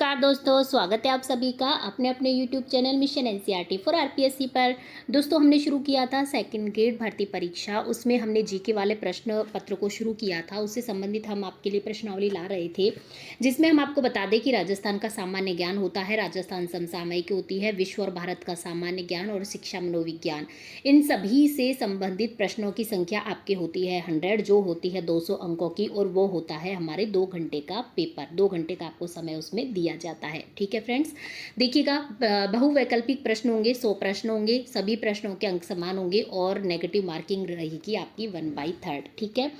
नमस्कार दोस्तों, स्वागत है आप सभी का अपने अपने YouTube channel mission NCERT for RPSC पर। दोस्तों हमने शुरू किया था सेकंड ग्रेड भर्ती परीक्षा, उसमें हमने जीके वाले प्रश्न पत्र को शुरू किया था। उससे संबंधित हम आपके लिए प्रश्नावली ला रहे थे, जिसमें हम आपको बता दें कि राजस्थान का सामान्य ज्ञान होता है, राजस्थान समसामयिक होती है, विश्व और भारत का सामान्य ज्ञान और शिक्षा मनोविज्ञान। इन सभी से संबंधित प्रश्नों की संख्या आपकी होती है 100, जो होती है 200 अंकों की, और वो होता है हमारे 2 घंटे का पेपर। 2 घंटे का आपको समय उसमें दिया जाता है। ठीक है फ्रेंड्स, देखिएगा बहुवैकल्पिक प्रश्न होंगे, 100 प्रश्न होंगे, सभी प्रश्नों के अंक समान होंगे और नेगेटिव मार्किंग रहेगी आपकी 1/3। ठीक है,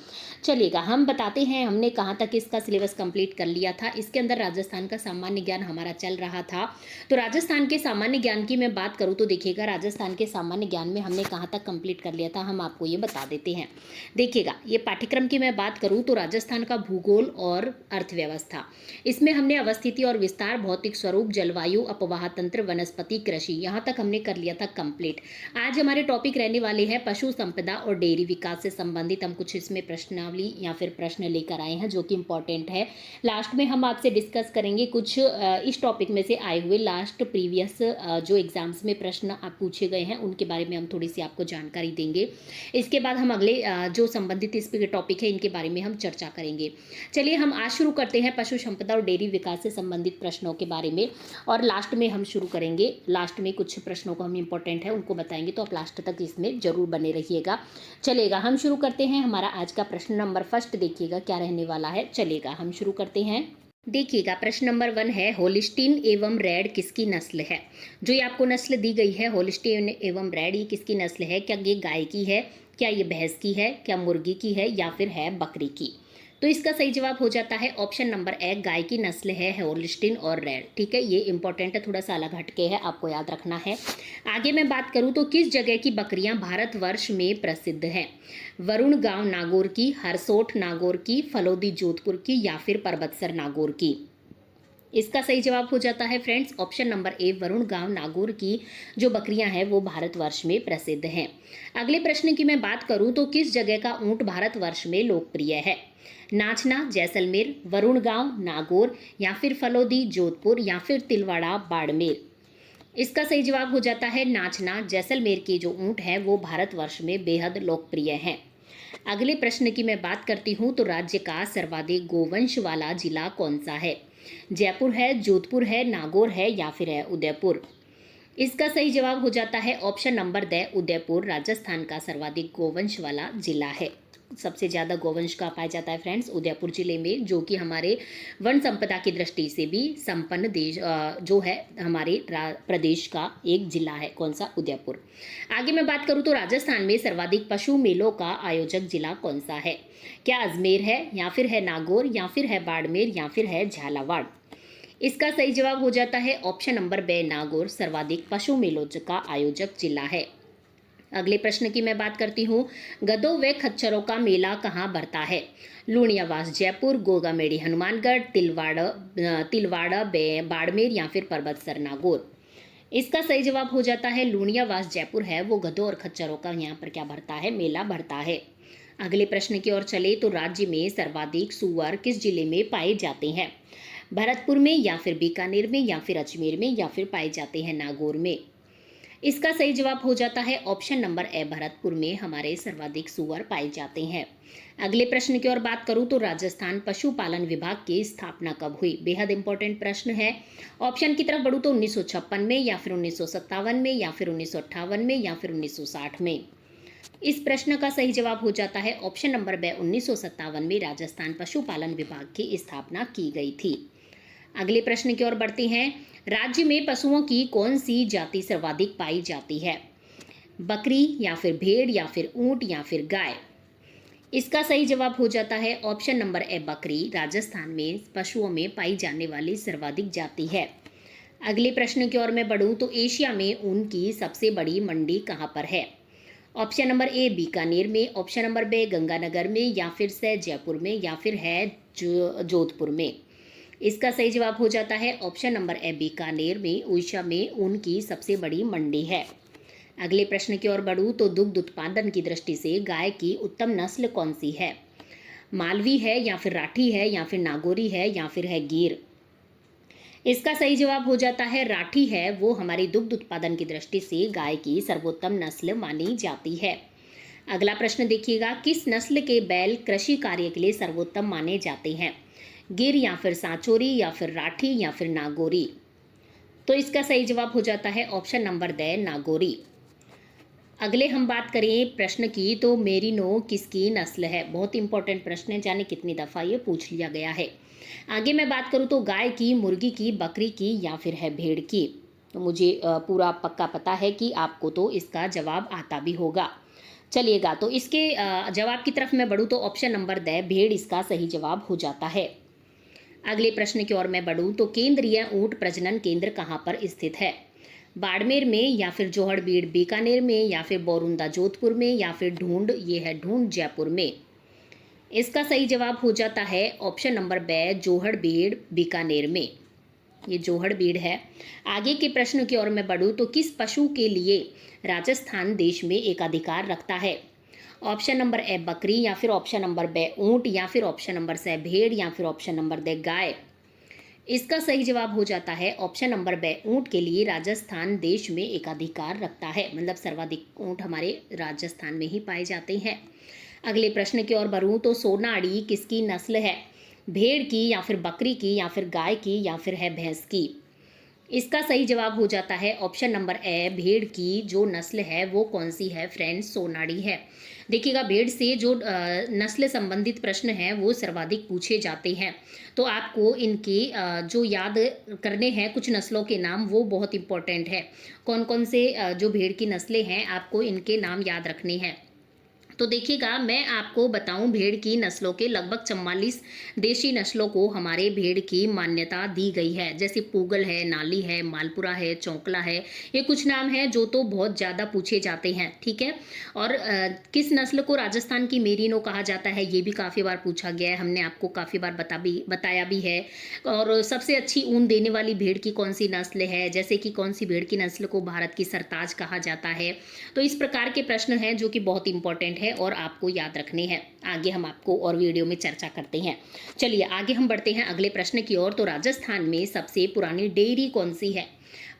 चलिएगा हम बताते हैं हमने कहाँ तक इसका सिलेबस कंप्लीट कर लिया था। इसके अंदर राजस्थान का सामान्य ज्ञान हमारा चल रहा था। तो राजस्थान के सामान्य ज्ञान की मैं बात करूँ तो देखिएगा, राजस्थान के सामान्य ज्ञान में हमने कहाँ तक कंप्लीट कर लिया था, हम आपको ये बता देते हैं। देखिएगा, ये पाठ्यक्रम की मैं बात करूँ तो राजस्थान का भूगोल और अर्थव्यवस्था, इसमें हमने अवस्थिति और विस्तार, भौतिक स्वरूप, जलवायु, अपवाह तंत्र, वनस्पति, कृषि, यहाँ तक हमने कर लिया था कंप्लीट। आज हमारे टॉपिक रहने वाले हैं पशु संपदा और डेयरी विकास से संबंधित। हम कुछ इसमें प्रश्नावली या फिर प्रश्न लेकर आए हैं जो कि इंपॉर्टेंट है। लास्ट में हम आपसे डिस्कस करेंगे कुछ इस टॉपिक में से आए हुए लास्ट प्रीवियस जो एग्जाम्स में प्रश्न आप पूछे गए हैं उनके बारे में हम थोड़ी सी आपको जानकारी देंगे। इसके बाद हम अगले जो संबंधित इस टॉपिक है इनके बारे में हम चर्चा करेंगे। चलिए हम आज शुरू करते हैं पशु संपदा और डेयरी विकास से संबंधित प्रश्नों के बारे में, और लास्ट में हम शुरू करेंगे। लास्ट में कुछ प्रश्नों को हम इंपॉर्टेंट है उनको बताएंगे, तो आप लास्ट तक इसमें जरूर बने रहिएगा। चलेगा, हम शुरू करते हैं। हमारा आज का प्रश्न नंबर फर्स्ट देखिएगा क्या रहने वाला है। चलेगा, हम शुरू करते हैं। देखिएगा, प्रश्न नंबर 1 है, होलिस्टीन एवं रेड किसकी नस्ल है? जो ये आपको नस्ल दी गई है होलिस्टीन एवं रेड, ये किसकी नस्ल है? क्या ये गाय की है, क्या ये भैंस की है, क्या मुर्गी की है, या फिर है बकरी की? तो इसका सही जवाब हो जाता है ऑप्शन नंबर ए, गाय की नस्ल है होलिस्टीन और रेड। ठीक है, ये इंपॉर्टेंट है, थोड़ा सा अलग हटके है, आपको याद रखना है। आगे मैं बात करूं तो किस जगह की बकरियां भारतवर्ष में प्रसिद्ध हैं? वरुण गांव नागौर की, हरसोठ नागौर की, फलोदी जोधपुर की, या फिर परबतसर नागौर की? इसका सही जवाब हो जाता है friends option number A, Varun गांव नागौर की जो बकरियां हैं वो भारतवर्ष में प्रसिद्ध हैं। अगले प्रश्न की मैं बात करूं तो किस जगह का ऊंट भारतवर्ष में लोकप्रिय है? नाचना जैसलमेर, वरुण गांव नागौर, या फिर फलोदी जोधपुर, या फिर तिलवाड़ा बाड़मेर? इसका सही जवाब हो जाता है नाचना जैसलमेर के जो ऊंट है वो भारतवर्ष में बेहद लोकप्रिय हैं। अगले प्रश्न की मैं बात करती हूँ तो राज्य का सर्वाधिक गोवंश वाला जिला कौन सा है? जयपुर है, जोधपुर है, नागौर है, या फिर है उदयपुर? इसका सही जवाब हो जाता है option number the, Udaipur Rajasthan का सर्वाधिक गोवंश वाला जिला है। सबसे ज़्यादा गोवंश का पाया जाता है फ्रेंड्स उदयपुर जिले में, जो कि हमारे वन संपदा की दृष्टि से भी संपन्न देश जो है हमारे प्रदेश का एक जिला है। कौन सा? उदयपुर। आगे मैं बात करूँ तो राजस्थान में सर्वाधिक पशु मेलों का आयोजक जिला कौन सा है? क्या अजमेर है, या फिर है नागौर, या फिर है बाड़मेर, या फिर है झालावाड़? इसका सही जवाब हो जाता है ऑप्शन नंबर बे, नागौर सर्वाधिक पशु मेलों का आयोजक जिला है। अगले प्रश्न की मैं बात करती हूँ, गधों व खच्चरों का मेला कहाँ भरता है? लूणियावास जयपुर, गोगामेड़ी हनुमानगढ़, तिलवाड़ा बाड़मेर, या फिर परबतसर नागौर? इसका सही जवाब हो जाता है लूणियावास जयपुर है वो गधों और खच्चरों का यहाँ पर क्या भरता है? मेला भरता है। अगले प्रश्न की ओर चले तो राज्य में सर्वाधिक सुअर किस जिले में पाए जाते हैं? भरतपुर में, या फिर बीकानेर में, या फिर अजमेर में, या फिर पाए जाते हैं नागौर में? इसका सही जवाब हो जाता है ऑप्शन नंबर ए, भरतपुर में हमारे सर्वाधिक सुअर पाए जाते हैं। अगले प्रश्न की ओर बात करूं तो राजस्थान पशुपालन विभाग की स्थापना कब हुई? बेहद इंपॉर्टेंट प्रश्न है। ऑप्शन की तरफ बढ़ूं तो 1956 में, या फिर 1957 में, या फिर 1958 में, या फिर 1960 में? इस प्रश्न का सही जवाब हो जाता है ऑप्शन नंबर बे, 1957 में राजस्थान पशुपालन विभाग की स्थापना की गई थी। अगले प्रश्न की ओर बढ़ते हैं, राज्य में पशुओं की कौन सी जाति सर्वाधिक पाई जाती है? बकरी, या फिर भेड़, या फिर ऊंट, या फिर गाय? इसका सही जवाब हो जाता है ऑप्शन नंबर ए, बकरी राजस्थान में पशुओं में पाई जाने वाली सर्वाधिक जाति है। अगले प्रश्न की ओर मैं बढ़ूं तो एशिया में ऊन की सबसे बड़ी मंडी कहाँ पर है? ऑप्शन नंबर ए, बीकानेर में, ऑप्शन नंबर बे, गंगानगर में, या फिर से जयपुर में, या फिर है जोधपुर में? इसका सही जवाब हो जाता है ऑप्शन नंबर ए, बीकानेर में उड़ीसा में ऊन की सबसे बड़ी मंडी है। अगले प्रश्न की ओर बढ़ूं तो दुग्ध उत्पादन की दृष्टि से गाय की उत्तम नस्ल कौन सी है? मालवी है, या फिर राठी है, या फिर नागौरी है, या फिर है गिर? इसका सही जवाब हो जाता है राठी है वो हमारी दुग्ध उत्पादन की दृष्टि से गाय की सर्वोत्तम नस्ल मानी जाती है। अगला प्रश्न देखिएगा, किस नस्ल के बैल कृषि कार्य के लिए सर्वोत्तम माने जाते हैं? गिर या फिर सांचोरी या फिर राठी या फिर नागौरी? तो इसका सही जवाब हो जाता है ऑप्शन नंबर द नागौरी। अगले हम बात करें प्रश्न की, तो मेरिनो किसकी नस्ल है? बहुत इंपॉर्टेंट प्रश्न है, जाने कितनी दफ़ा ये पूछ लिया गया है। आगे मैं बात करूँ तो गाय की, मुर्गी की, बकरी की या फिर है भेड़ की? तो मुझे पूरा पक्का पता है कि आपको तो इसका जवाब आता भी होगा। चलिएगा, तो इसके जवाब की तरफ मैं बढ़ूँ तो ऑप्शन नंबर द भेड़ इसका सही जवाब हो जाता है। अगले प्रश्न की ओर मैं बढ़ूँ तो केंद्रीय ऊंट प्रजनन केंद्र कहाँ पर स्थित है? बाड़मेर में या फिर जोहड़बीड़ बीकानेर में या फिर बोरुंदा जोधपुर में या फिर ढूंढ, ये है ढूंढ जयपुर में? इसका सही जवाब हो जाता है ऑप्शन नंबर ब जोहड़बीड़ बीकानेर में। ये जोहड़बीड़ है। आगे के प्रश्न की ओर मैं बढ़ूँ तो किस पशु के लिए राजस्थान देश में एकाधिकार रखता है? ऑप्शन नंबर ए बकरी या फिर ऑप्शन नंबर ब ऊंट या फिर ऑप्शन नंबर स भेड़ या फिर ऑप्शन नंबर द गाय? इसका सही जवाब हो जाता है ऑप्शन नंबर ब ऊंट के लिए राजस्थान देश में एकाधिकार रखता है, मतलब सर्वाधिक ऊंट हमारे राजस्थान में ही पाए जाते हैं। अगले प्रश्न की ओर बढ़ूं तो सोनाड़ी किसकी नस्ल है? भेड़ की या फिर बकरी की या फिर गाय की या फिर है भैंस की? इसका सही जवाब हो जाता है ऑप्शन नंबर ए भेड़ की जो नस्ल है वो कौन सी है फ्रेंड्स? सोनाड़ी है। देखिएगा, भेड़ से जो नस्ल संबंधित प्रश्न हैं वो सर्वाधिक पूछे जाते हैं, तो आपको इनके जो याद करने हैं कुछ नस्लों के नाम, वो बहुत इंपॉर्टेंट है। कौन कौन से जो भेड़ की नस्लें हैं आपको इनके नाम याद रखने हैं। तो देखिएगा, मैं आपको बताऊं, भेड़ की नस्लों के लगभग 44 देशी नस्लों को हमारे भेड़ की मान्यता दी गई है, जैसे पूगल है, नाली है, मालपुरा है, चौंकला है। ये कुछ नाम हैं जो तो बहुत ज़्यादा पूछे जाते हैं, ठीक है। और किस नस्ल को राजस्थान की मेरिनो कहा जाता है, ये भी काफ़ी बार पूछा गया है, हमने आपको काफ़ी बार बताया भी है। और सबसे अच्छी ऊन देने वाली भेड़ की कौन सी नस्ल है, जैसे कि कौन सी भेड़ की नस्ल को भारत की सरताज कहा जाता है। तो इस प्रकार के प्रश्न हैं जो कि बहुत इंपॉर्टेंट है और आपको याद रखने हैं। आगे हम आपको और वीडियो में चर्चा करते हैं। चलिए आगे हम बढ़ते हैं अगले प्रश्न की ओर। तो राजस्थान में सबसे पुरानी डेयरी कौन सी है?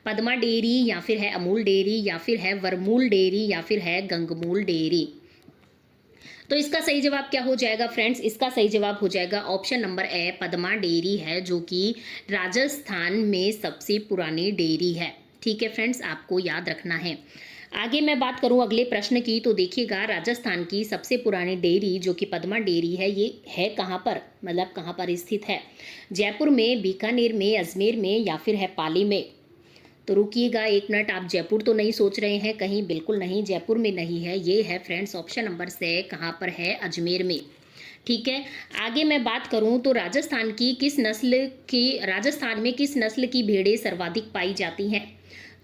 पद्मा डेयरी या फिर है अमूल डेयरी या फिर है वरमूल डेयरी या फिर है गंगमूल डेयरी? तो इसका सही जवाब क्या हो जाएगा फ्रेंड्स? इसका सही जवाब हो जाएगा option number A Padma dairy है, जो कि राजस्थान में सबसे पुरानी डेयरी है। ठीक है फ्रेंड्स, आपको याद रखना है। आगे मैं बात करूं अगले प्रश्न की, तो देखिएगा, राजस्थान की सबसे पुरानी डेयरी जो कि पद्मा डेयरी है, ये है कहाँ पर, मतलब कहाँ पर स्थित है? जयपुर में, बीकानेर में, अजमेर में या फिर है पाली में? तो रुकिएगा एक मिनट, आप जयपुर तो नहीं सोच रहे हैं कहीं? बिल्कुल नहीं, जयपुर में नहीं है। ये है फ्रेंड्स ऑप्शन नंबर से कहाँ पर है? अजमेर में। ठीक है। आगे मैं बात करूं तो राजस्थान में किस नस्ल की भेड़ें सर्वाधिक पाई जाती हैं?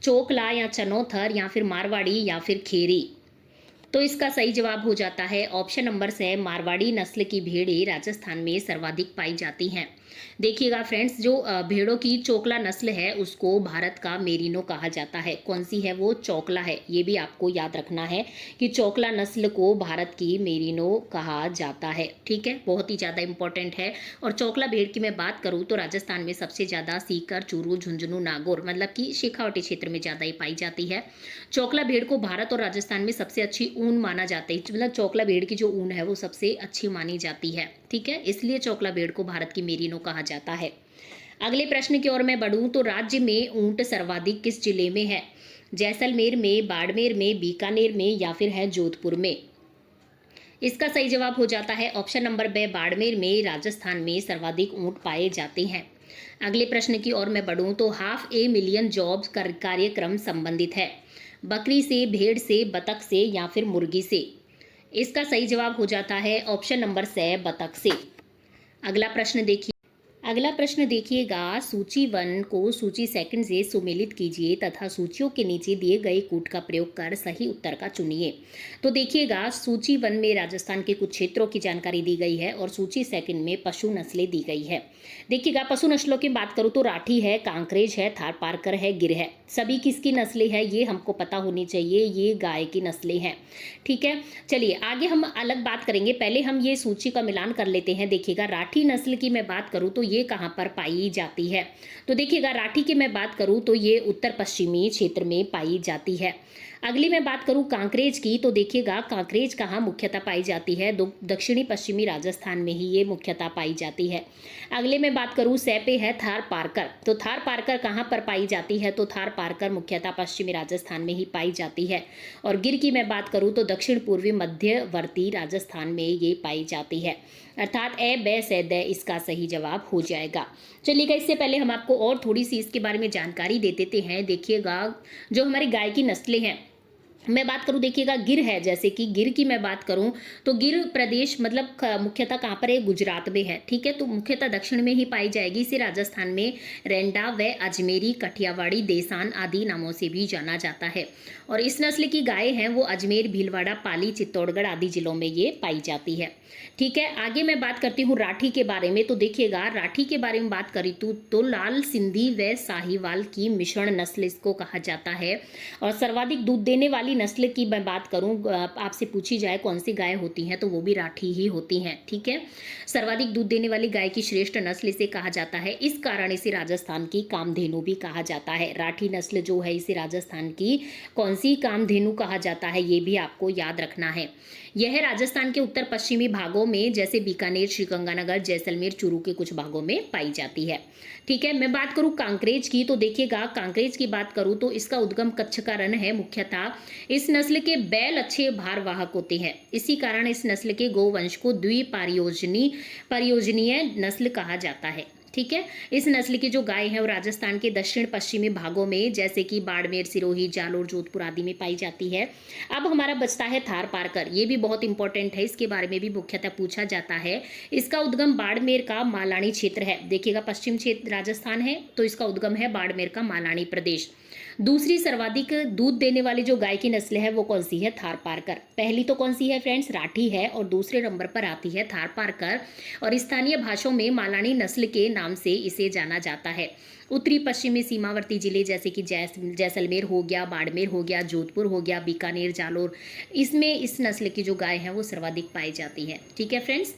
चोकला या चनौथर या फिर मारवाड़ी या फिर खेरी? तो इसका सही जवाब हो जाता है ऑप्शन नंबर से मारवाड़ी नस्ल की भेड़ें राजस्थान में सर्वाधिक पाई जाती हैं। देखिएगा फ्रेंड्स, जो भेड़ों की चोकला नस्ल है उसको भारत का मेरिनो कहा जाता है। कौन सी है वो? चोकला है। ये भी आपको याद रखना है कि चोकला नस्ल को भारत की मेरिनो कहा जाता है। ठीक है, बहुत ही ज़्यादा इंपॉर्टेंट है। और चोकला भेड़ की मैं बात करूँ तो राजस्थान में सबसे ज़्यादा सीकर, चूरू, झुंझुनू, नागौर, मतलब कि शेखावटी क्षेत्र में ज़्यादा ही पाई जाती है। चोकला भेड़ को भारत और राजस्थान में सबसे अच्छी ऊन माना जाता है, मतलब चोकला भेड़ की जो ऊन है वो सबसे अच्छी मानी जाती है। ठीक है, इसलिए चोकला भेड़ को भारत की मेरिनो कहा जाता है। अगले प्रश्न की ओर मैं बढ़ूं तो राज्य में ऊंट सर्वाधिक किस जिले में है? जैसलमेर में, बाड़मेर में, बीकानेर में या फिर है जोधपुर में? इसका सही जवाब हो जाता है ऑप्शन नंबर ब बाड़मेर में। राजस्थान में सर्वाधिक ऊंट पाए जाते हैं। अगले प्रश्न की ओर मैं बढ़ूं तो हाफ ए मिलियन जॉब्स कार्यक्रम संबंधित है बकरी से, भेड़ से, बतख से या फिर मुर्गी से? इसका सही जवाब हो जाता है ऑप्शन नंबर से बतख से। अगला प्रश्न देखिएगा, सूची 1 को सूची 2 से सुमेलित कीजिए तथा सूचियों के नीचे दिए गए कूट का प्रयोग कर सही उत्तर का चुनिए। तो देखिएगा, सूची 1 में राजस्थान के कुछ क्षेत्रों की जानकारी दी गई है और सूची 2 में पशु नस्लें दी गई है। देखिएगा, पशु नस्लों की बात करूँ तो राठी है, कांकरेज है, थारपारकर है, गिर है। सभी किसकी नस्लें हैं ये हमको पता होनी चाहिए, ये गाय की नस्लें हैं। ठीक है, चलिए आगे हम अलग बात करेंगे, पहले हम ये सूची का मिलान कर लेते हैं। देखिएगा, राठी नस्ल की मैं बात करूँ तो ये ये कहाँ पर पाई जाती है? तो देखिएगा, राठी की मैं बात करूँ तो ये उत्तर पश्चिमी क्षेत्र में पाई जाती है। अगली मैं बात करूँ कांकरेज की, तो देखिएगा कांकरेज कहाँ मुख्यतः पाई जाती है? दक्षिणी पश्चिमी राजस्थान में ही ये मुख्यतः पाई जाती है। अगले में बात करूँ सैपे है थार पारकर, तो थार पारकर कहाँ पर पाई जाती है? तो थार पारकर मुख्यतः पश्चिमी राजस्थान में ही पाई जाती है। और गिर की मैं बात करूँ तो दक्षिण पूर्वी मध्यवर्ती राजस्थान में ये पाई जाती है, अर्थात ए बै से द इसका सही जवाब हो जाएगा। चलिएगा, इससे पहले हम आपको और थोड़ी सी इसके बारे में जानकारी दे देते हैं। देखिएगा, जो हमारी गाय की नस्लें हैं, मैं बात करूं, देखिएगा गिर है, जैसे कि गिर की मैं बात करूं तो गिर प्रदेश मतलब मुख्यतः कहाँ पर है? गुजरात में है, ठीक है। तो मुख्यतः दक्षिण में ही पाई जाएगी। इसे राजस्थान में रेंडा व अजमेरी, कठियावाड़ी, देसान आदि नामों से भी जाना जाता है। और इस नस्ल की गाय हैं वो अजमेर, भीलवाड़ा, पाली, चित्तौड़गढ़ आदि जिलों में ये पाई जाती है, ठीक है। आगे मैं बात करती हूँ राठी के बारे में। तो देखिएगा, राठी के बारे में बात करी तो लाल सिंधी व साहिवाल की मिश्रण नस्ल इसको कहा जाता है। और सर्वाधिक दूध देने वाली नस्ल की मैं बात करूं, आपसे पूछी जाए कौन सी गाय होती हैं, तो वो भी राठी ही होती हैं, ठीक है। सर्वाधिक दूध देने वाली गाय की श्रेष्ठ नस्ल इसे कहा जाता है, इस कारण इसे राजस्थान की कामधेनु भी कहा जाता है। राठी नस्ल जो है इसे राजस्थान की कौन सी कामधेनु कहा जाता है, ये भी आपको याद रखना है। यह राजस्थान के उत्तर पश्चिमी भागों में जैसे बीकानेर, श्रीगंगानगर, जैसलमेर, चूरू के कुछ भागों में पाई जाती है, ठीक है। मैं बात करूं कांकरेज की, तो देखिएगा कांकरेज की बात करूं तो इसका उद्गम कच्छ का रण है। मुख्यतः इस नस्ल के बैल अच्छे भारवाहक होते हैं, इसी कारण इस नस्ल के गोवंश को परियोजनीय नस्ल कहा जाता है, ठीक है। इस नस्ल की जो गाय है वो राजस्थान के दक्षिण पश्चिमी भागों में जैसे कि बाड़मेर, सिरोही, जालोर, जोधपुर आदि में पाई जाती है। अब हमारा बचता है थार पारकर, ये भी बहुत इंपॉर्टेंट है, इसके बारे में भी मुख्यतः पूछा जाता है। इसका उद्गम बाड़मेर का मालानी क्षेत्र है। देखिएगा, पश्चिम क्षेत्र राजस्थान है तो इसका उद्गम है बाड़मेर का मालानी प्रदेश। दूसरी सर्वाधिक दूध देने वाली जो गाय की नस्ल है वो कौन सी है? थार पारकर। पहली तो कौन सी है फ्रेंड्स? राठी है, और दूसरे नंबर पर आती है थार पारकर, और स्थानीय भाषाओं में मालानी नस्ल के नाम से इसे जाना जाता है। उत्तरी पश्चिमी सीमावर्ती जिले जैसे कि जैसलमेर हो गया, बाड़मेर हो गया, जोधपुर हो गया, बीकानेर, जालोर, इसमें इस नस्ल की जो गाय है वो सर्वाधिक पाई जाती है, ठीक है फ्रेंड्स।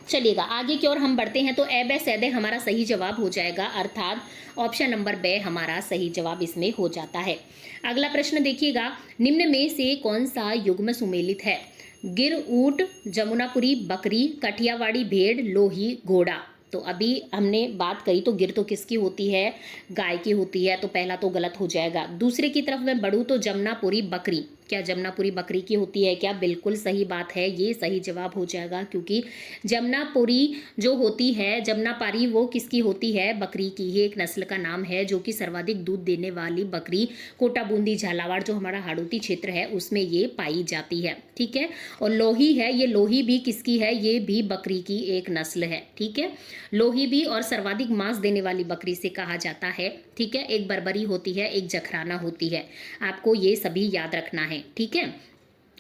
चलिएगा, आगे की ओर हम बढ़ते हैं। तो ए बै सैदे हमारा सही जवाब हो जाएगा, अर्थात ऑप्शन नंबर बे हमारा सही जवाब इसमें हो जाता है। अगला प्रश्न देखिएगा, निम्न में से कौन सा युग्म सुमेलित है? गिर ऊंट, जमुनापुरी बकरी, कठियावाड़ी भेड़, लोही घोड़ा। तो अभी हमने बात करी तो गिर तो किसकी होती है? गाय की होती है, तो पहला तो गलत हो जाएगा। दूसरे की तरफ मैं बढ़ूँ तो जमुनापुरी बकरी, क्या जमुनापुरी बकरी की होती है क्या? बिल्कुल सही बात है, ये सही जवाब हो जाएगा, क्योंकि जमुनापुरी जो होती है, जमुनापारी, वो किसकी होती है? बकरी की ही एक नस्ल का नाम है, जो कि सर्वाधिक दूध देने वाली बकरी कोटा, बूंदी, झालावाड़ जो हमारा हाड़ौती क्षेत्र है उसमें ये पाई जाती है, ठीक है। और लोही है, ये लोही भी किसकी है? ये भी बकरी की एक नस्ल है, ठीक है। लोही भी और सर्वाधिक मांस देने वाली बकरी से कहा जाता है, ठीक है। एक बर्बरी होती है, एक जखराना होती है, आपको ये सभी याद रखना है, ठीक है।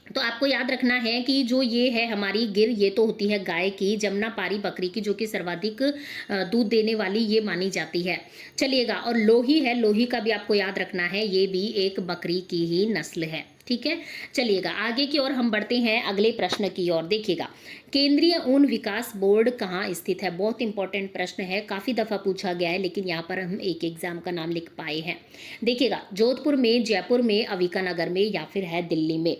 तो आपको याद रखना है कि जो ये है हमारी गिर, ये तो होती है गाय की, जमुनापारी बकरी की, जो कि सर्वाधिक दूध देने वाली ये मानी जाती है। चलिएगा, और लोही है, लोही का भी आपको याद रखना है, ये भी एक बकरी की ही नस्ल है, ठीक है। चलिएगा, आगे की ओर हम बढ़ते हैं अगले प्रश्न की ओर। देखिएगा, केंद्रीय ऊन विकास बोर्ड कहाँ स्थित है? बहुत इंपॉर्टेंट प्रश्न है, काफ़ी दफ़ा पूछा गया है, लेकिन यहाँ पर हम एक एग्जाम का नाम लिख पाए हैं। देखिएगा, जोधपुर में, जयपुर में, अविकानगर में, या फिर है दिल्ली में।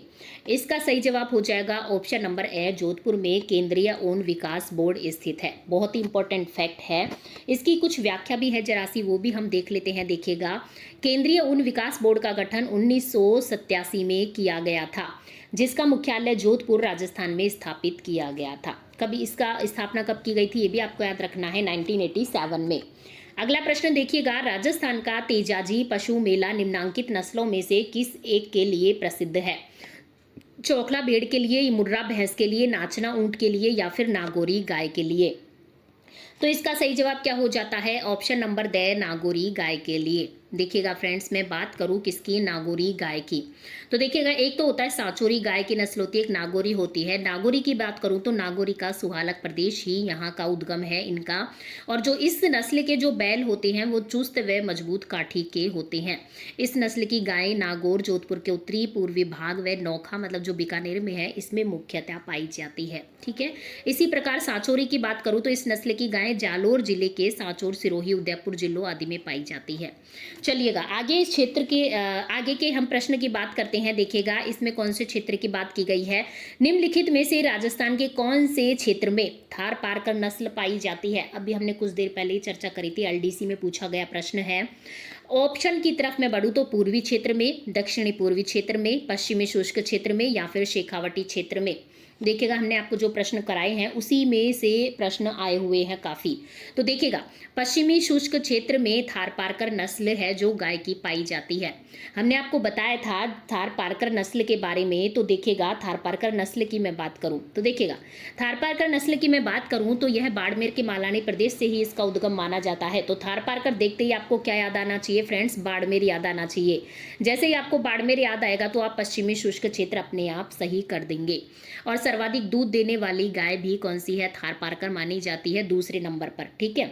इसका सही जवाब हो जाएगा ऑप्शन नंबर ए, जोधपुर में केंद्रीय ऊन विकास बोर्ड स्थित है। बहुत ही इंपॉर्टेंट फैक्ट है, इसकी कुछ व्याख्या भी है जरा सी, वो भी हम देख लेते हैं। देखिएगा, केंद्रीय ऊन विकास बोर्ड का गठन 1987 में किया गया था, जिसका मुख्यालय जोधपुर राजस्थान में स्थापित किया गया था। कभी इसका स्थापना कब की गई थी ये भी आपको याद रखना है, 1987 में। अगला प्रश्न देखिएगा, राजस्थान का तेजाजी पशु मेला निम्नांकित नस्लों में से किस एक के लिए प्रसिद्ध है? चौखला भेड़ के लिए, मुर्रा भैंस के लिए, नाचना ऊंट के लिए, या फिर नागौरी गाय के लिए। तो इसका सही जवाब क्या हो जाता है? ऑप्शन नंबर द, नागौरी गाय के लिए। देखिएगा फ्रेंड्स, मैं बात करूं किसकी, नागौरी गाय की, तो देखिएगा एक तो होता है सांचौरी गाय की नस्ल होती है, एक नागौरी होती है। नागौरी की बात करूं तो नागौरी का सुहालक प्रदेश ही यहाँ का उद्गम है इनका। और जो इस नस्ल के जो बैल होते हैं वो चुस्त व मजबूत काठी के होते हैं। इस नस्ल की गाय नागौर, जोधपुर के उत्तरी पूर्वी भाग व नौखा मतलब जो बीकानेर में है इसमें मुख्यतः पाई जाती है। ठीक है। इसी प्रकार सांचौरी की बात करूं तो इस नस्ल की गाय जालोर जिले के सांचौर, सिरोही, उदयपुर जिलों आदि में पाई जाती है। चलिएगा आगे इस क्षेत्र के आगे के हम प्रश्न की बात करते हैं। देखिएगा इसमें कौन से क्षेत्र की बात की गई है, निम्नलिखित में से राजस्थान के कौन से क्षेत्र में थार पारकर नस्ल पाई जाती है। अभी हमने कुछ देर पहले ही चर्चा करी थी, एलडीसी में पूछा गया प्रश्न है। ऑप्शन की तरफ मैं बढ़ूं तो पूर्वी क्षेत्र में, दक्षिणी पूर्वी क्षेत्र में, पश्चिमी शुष्क क्षेत्र में या फिर शेखावटी क्षेत्र में। देखिएगा हमने आपको जो प्रश्न कराए हैं उसी में से प्रश्न आए हुए हैं काफ़ी। तो देखिएगा पश्चिमी शुष्क क्षेत्र में थार पारकर नस्ल है जो गाय की पाई जाती है। हमने आपको बताया था थार पारकर नस्ल के बारे में। तो देखिएगा थार पारकर नस्ल की मैं बात करूं तो देखिएगा थार पारकर नस्ल की मैं बात करूं तो यह बाड़मेर के मालानी प्रदेश से ही इसका उद्गम माना जाता है। तो थार पारकर देखते ही आपको क्या याद आना चाहिए फ्रेंड्स, बाड़मेर याद आना चाहिए। जैसे ही आपको बाड़मेर याद आएगा तो आप पश्चिमी शुष्क क्षेत्र अपने आप सही कर देंगे। और सर्वाधिक दूध देने वाली गाय भी कौन सी है, थार पारकर मानी जाती है दूसरे नंबर पर। ठीक है,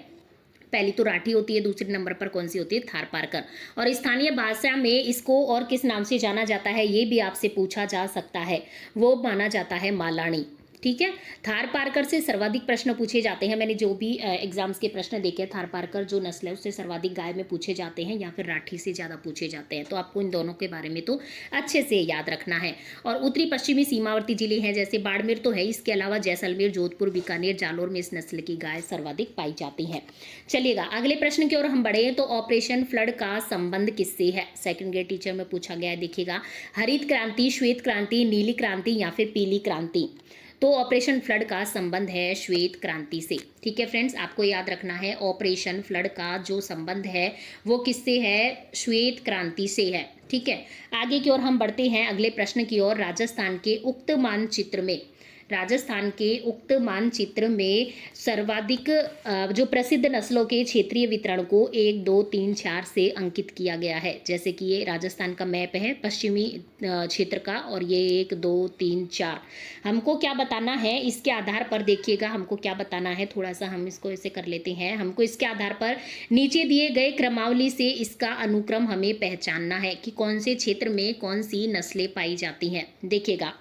पहली तो राठी होती है, दूसरे नंबर पर कौन सी होती है, थार पारकर। और स्थानीय भाषा में इसको और किस नाम से जाना जाता है ये भी आपसे पूछा जा सकता है, वो माना जाता है मालानी। ठीक है, थार पारकर से सर्वाधिक प्रश्न पूछे जाते हैं। मैंने जो भी एग्जाम्स के प्रश्न देखे, थार पारकर जो नस्ल है उससे सर्वाधिक गाय में पूछे जाते हैं या फिर राठी से ज़्यादा पूछे जाते हैं। तो आपको इन दोनों के बारे में तो अच्छे से याद रखना है। और उत्तरी पश्चिमी सीमावर्ती जिले हैं जैसे बाड़मेर तो है, इसके अलावा जैसलमेर, जोधपुर, बीकानेर, जालोर में इस नस्ल की गाय सर्वाधिक पाई जाती है। चलिएगा अगले प्रश्न की ओर हम बढ़े तो ऑपरेशन फ्लड का संबंध किससे है, सेकंड ग्रेड टीचर में पूछा गया है। देखिएगा हरित क्रांति, श्वेत क्रांति, नीली क्रांति या फिर पीली क्रांति। तो ऑपरेशन फ्लड का संबंध है श्वेत क्रांति से। ठीक है फ्रेंड्स, आपको याद रखना है ऑपरेशन फ्लड का जो संबंध है वो किससे है, श्वेत क्रांति से है। ठीक है, आगे की ओर हम बढ़ते हैं अगले प्रश्न की ओर। राजस्थान के उक्त मानचित्र में सर्वाधिक जो प्रसिद्ध नस्लों के क्षेत्रीय वितरण को 1, 2, 3, 4 से अंकित किया गया है। जैसे कि ये राजस्थान का मैप है पश्चिमी क्षेत्र का, और ये 1, 2, 3, 4 हमको क्या बताना है इसके आधार पर। देखिएगा हमको क्या बताना है, थोड़ा सा हम इसको ऐसे कर लेते हैं। हमको इसके आधार पर नीचे दिए गए क्रमावली से इसका अनुक्रम हमें पहचानना है कि कौन से क्षेत्र में कौन सी नस्लें पाई जाती हैं। देखिएगा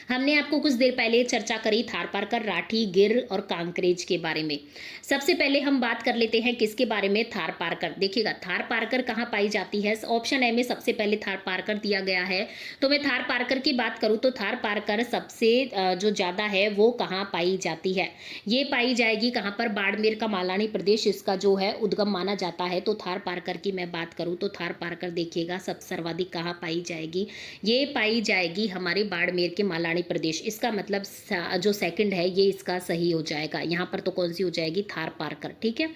हमने आपको कुछ देर पहले चर्चा करी थार पारकर, राठी, गिर और कांकरेज के बारे में। सबसे पहले हम बात कर लेते हैं किसके बारे में, थार पारकर। देखिएगा थार पारकर कहाँ पाई जाती है, ऑप्शन ए में सबसे पहले थार पारकर दिया गया है। तो मैं थार पारकर की बात करूँ तो थार पारकर सबसे जो ज़्यादा है वो कहाँ पाई जाती है, ये पाई जाएगी कहाँ पर, बाड़मेर का मालानी प्रदेश इसका जो है उद्गम माना जाता है। तो थार पारकर की मैं बात करूँ तो थार पारकर देखिएगा सब सर्वाधिक कहाँ पाई जाएगी, ये पाई जाएगी हमारे बाड़मेर के मालानी प्रदेश। इसका मतलब जो सेकंड है ये इसका सही हो जाएगा। यहाँ पर तो कौन सी हो जाएगी, थार पारकर। ठीक है,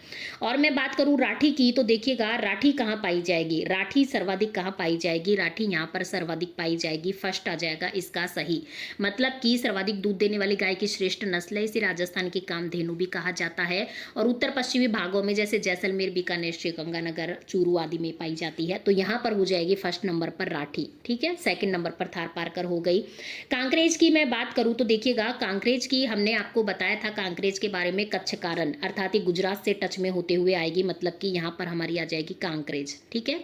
और मैं बात करूँ राठी की तो देखिएगा राठी कहाँ पाई जाएगी, राठी सर्वाधिक कहाँ पाई जाएगी, राठी यहाँ पर सर्वाधिक पाई जाएगी, फर्स्ट आ जाएगा इसका सही। मतलब कि सर्वाधिक दूध देने वाली गाय की श्रेष्ठ नस्ल है, इसे राजस्थान की कामधेनु भी कहा जाता है। और उत्तर पश्चिमी भागों में जैसे जैसलमेर, बीकानेर, श्रीगंगानगर, चूरू आदि में पाई जाती है। तो यहाँ पर हो जाएगी फर्स्ट नंबर पर राठी। ठीक है, सेकंड नंबर पर थार पारकर हो गई। कांकरेज की मैं बात करूं तो देखिएगा कांकरेज की हमने आपको बताया था कांकरेज के बारे में, कच्छकारण अर्थात ये गुजरात से टच में होते हुए आएगी, मतलब कि यहाँ पर हमारी आ जाएगी कांकरेज। ठीक है,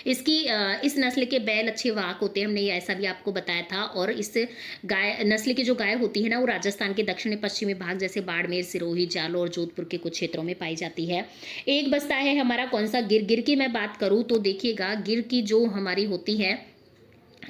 इसकी इस नस्ल के बैल अच्छे वाहक होते हैं, हमने ये ऐसा भी आपको बताया था। और इस गाय नस्ल की जो गाय होती है ना वो राजस्थान के दक्षिणी पश्चिमी भाग जैसे बाड़मेर, सिरोही, जालोर, जोधपुर के कुछ क्षेत्रों में पाई जाती है। एक बस्ता है हमारा कौन सा, गिर। गिर की मैं बात करूँ तो देखिएगा गिर की जो हमारी होती है,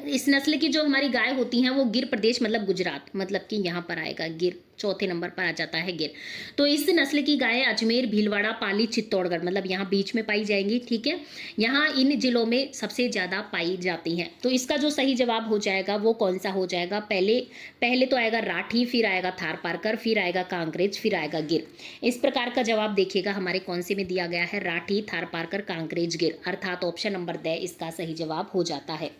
इस नस्ल की जो हमारी गाय होती हैं वो गिर प्रदेश मतलब गुजरात, मतलब कि यहाँ पर आएगा गिर, चौथे नंबर पर आ जाता है गिर। तो इस नस्ल की गाय अजमेर, भीलवाड़ा, पाली, चित्तौड़गढ़ मतलब यहाँ बीच में पाई जाएंगी। ठीक है, यहाँ इन जिलों में सबसे ज़्यादा पाई जाती हैं। तो इसका जो सही जवाब हो जाएगा वो कौन सा हो जाएगा, पहले तो आएगा राठी, फिर आएगा थार पारकर, फिर आएगा कांकरेज, फिर आएगा गिर। इस प्रकार का जवाब देखिएगा हमारे कौन से में दिया गया है, राठी, थार पारकर, कांकरेज, गिर, अर्थात ऑप्शन नंबर द इसका सही जवाब हो जाता है।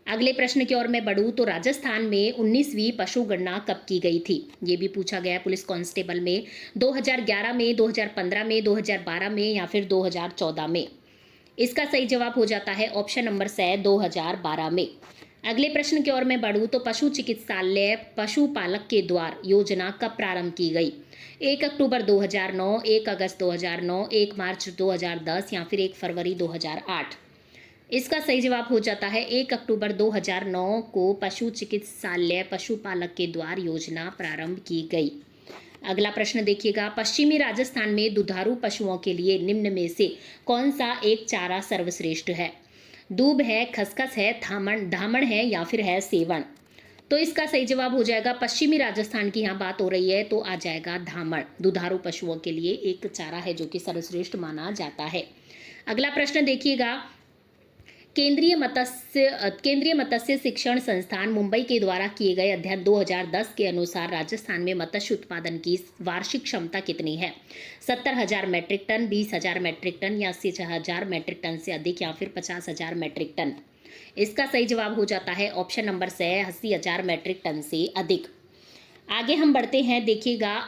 अगले प्रश्न की ओर मैं बढ़ूं तो राजस्थान में 19वीं पशु गणना कब की गई थी, ये भी पूछा गया है पुलिस कांस्टेबल में। 2011 में, 2015 में, 2012 में या फिर 2014 में। इसका सही जवाब हो जाता है ऑप्शन नंबर सी 2012 में। अगले प्रश्न की ओर मैं बढ़ूं तो पशु चिकित्सालय पशुपालक के द्वार योजना कब प्रारंभ की गई? 1 अक्टूबर 2009, 1 अगस्त 2009, 1 मार्च 2010 या फिर 1 फरवरी 2008। इसका सही जवाब हो जाता है 1 अक्टूबर 2009 को पशु चिकित्सालय पशुपालक के द्वार योजना प्रारंभ की गई। अगला प्रश्न देखिएगा, पश्चिमी राजस्थान में दुधारू पशुओं के लिए निम्न में से कौन सा एक चारा सर्वश्रेष्ठ है? दूब है, खसखस है, धामण है या फिर है सेवण? तो इसका सही जवाब हो जाएगा, पश्चिमी राजस्थान की यहाँ बात हो रही है तो आ जाएगा धामण। दुधारू पशुओं के लिए एक चारा है जो कि सर्वश्रेष्ठ माना जाता है। अगला प्रश्न देखिएगा, केंद्रीय मत्स्य शिक्षण संस्थान मुंबई के द्वारा किए गए अध्ययन 2010 के अनुसार राजस्थान में मत्स्य उत्पादन की वार्षिक क्षमता कितनी है? 70,000 मैट्रिक टन, 20,000 मैट्रिक टन या 80,000 मैट्रिक टन से अधिक या फिर 50,000 मैट्रिक टन? इसका सही जवाब हो जाता है ऑप्शन नंबर से 80,000 मैट्रिक टन से अधिक। आगे हम बढ़ते हैं,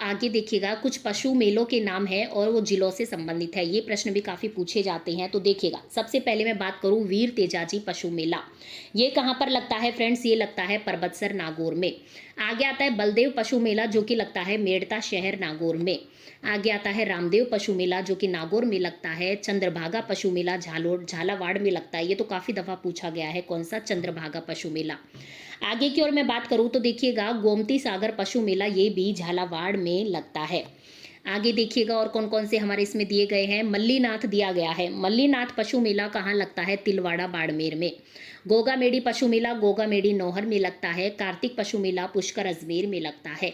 आगे देखिएगा कुछ पशु मेलों के नाम हैं और वो जिलों से संबंधित है। ये प्रश्न भी काफ़ी पूछे जाते हैं। तो देखिएगा, सबसे पहले मैं बात करूँ वीर तेजाजी पशु मेला, ये कहाँ पर लगता है फ्रेंड्स? ये लगता है परबतसर नागौर में। आगे आता है बलदेव पशु मेला जो कि लगता है मेड़ता शहर नागौर में। आगे आता है रामदेव पशु मेला जो कि नागौर में लगता है। चंद्रभागा पशु मेला झालावाड़ में लगता है। ये तो काफ़ी दफ़ा पूछा गया है, कौन सा? चंद्रभागा पशु मेला। आगे की ओर मैं बात करूं तो देखिएगा गोमती सागर पशु मेला, ये भी झालावाड़ में लगता है। आगे देखिएगा और कौन कौन से हमारे इसमें दिए गए हैं। मल्लीनाथ दिया गया है, मल्लीनाथ पशु मेला कहाँ लगता है? तिलवाड़ा बाड़मेर में। गोगामेडी पशु मेला गोगामेडी नौहर में लगता है। कार्तिक पशु मेला पुष्कर अजमेर में लगता है।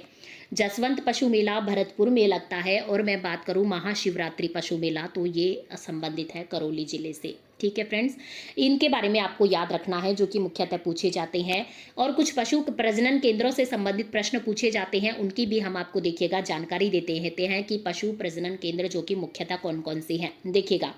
जसवंत पशु मेला भरतपुर में लगता है। और मैं बात करूं महाशिवरात्रि पशु मेला तो ये संबंधित है करौली जिले से। ठीक है फ्रेंड्स, इनके बारे में आपको याद रखना है जो कि मुख्यतः पूछे जाते हैं। और कुछ पशु प्रजनन केंद्रों से संबंधित प्रश्न पूछे जाते हैं, उनकी भी हम आपको देखिएगा जानकारी देते हैं कि पशु प्रजनन केंद्र जो कि मुख्यतः कौन कौन से हैं। देखिएगा,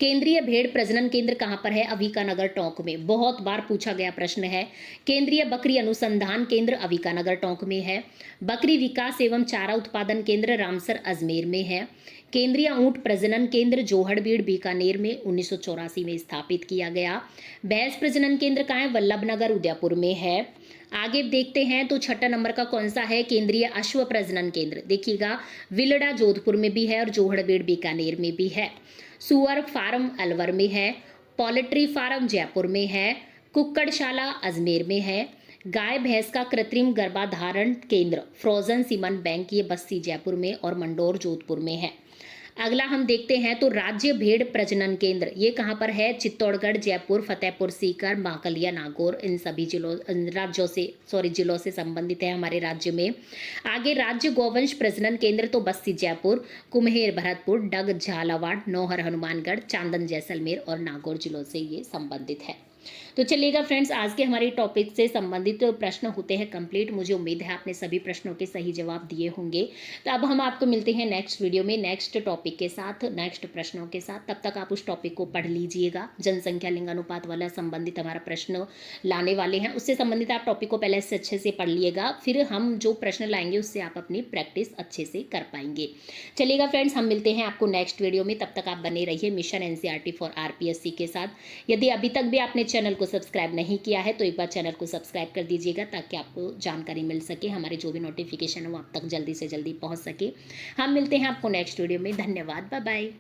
केंद्रीय भेड़ प्रजनन केंद्र कहाँ पर है? अविकानगर टोंक में, बहुत बार पूछा गया प्रश्न है। केंद्रीय बकरी अनुसंधान केंद्र अविकानगर टोंक में है। बकरी विकास एवं चारा उत्पादन केंद्र रामसर अजमेर में है। केंद्रीय ऊंट प्रजनन केंद्र जोहड़बीड़ बीकानेर में 1984 में स्थापित किया गया। भैंस प्रजनन केंद्र कहाँ है? वल्लभनगर उदयपुर में है। आगे देखते हैं तो छठा नंबर का कौन सा है? केंद्रीय अश्व प्रजनन केंद्र। देखिएगा, विलड़ा जोधपुर में भी है और जोहड़बीड़ बीकानेर में भी है। सुअर फार्म अलवर में है। पोल्ट्री फार्म जयपुर में है। कुक्कड़शाला अजमेर में है। गाय भैंस का कृत्रिम गर्भाधारण केंद्र फ्रोजन सीमन बैंक, ये बस्सी जयपुर में और मंडोर जोधपुर में है। अगला हम देखते हैं तो राज्य भेड़ प्रजनन केंद्र, ये कहाँ पर है? चित्तौड़गढ़, जयपुर, फतेहपुर सीकर, बांकलिया, नागौर, इन सभी जिलों से संबंधित है हमारे राज्य में। आगे राज्य गौवंश प्रजनन केंद्र तो बस्सी जयपुर, कुम्हेर भरतपुर, डग झालावाड़, नौहर हनुमानगढ़, चांदन जैसलमेर और नागौर जिलों से ये संबंधित है। तो चलिएगा फ्रेंड्स, आज के हमारे टॉपिक से संबंधित प्रश्न होते हैं कंप्लीट। मुझे उम्मीद है आपने सभी प्रश्नों के सही जवाब दिए होंगे। तो अब हम आपको मिलते हैं नेक्स्ट वीडियो में नेक्स्ट टॉपिक के साथ, नेक्स्ट प्रश्नों के साथ। तब तक आप उस टॉपिक को पढ़ लीजिएगा। जनसंख्या लिंग अनुपात वाला संबंधित हमारा प्रश्न लाने वाले हैं, उससे संबंधित आप टॉपिक को पहले से अच्छे से पढ़ लिएगा, फिर हम जो प्रश्न लाएंगे उससे आप अपनी प्रैक्टिस अच्छे से कर पाएंगे। चलिएगा फ्रेंड्स, हम मिलते हैं आपको नेक्स्ट वीडियो में। तब तक आप बने रहिए मिशन एनसीईआरटी फॉर आरपीएससी के साथ। यदि अभी तक भी आपने चैनल को सब्सक्राइब नहीं किया है तो एक बार चैनल को सब्सक्राइब कर दीजिएगा ताकि आपको जानकारी मिल सके, हमारे जो भी नोटिफिकेशन है वो आप तक जल्दी से जल्दी पहुंच सके। हम मिलते हैं आपको नेक्स्ट वीडियो में। धन्यवाद, बाय बाय।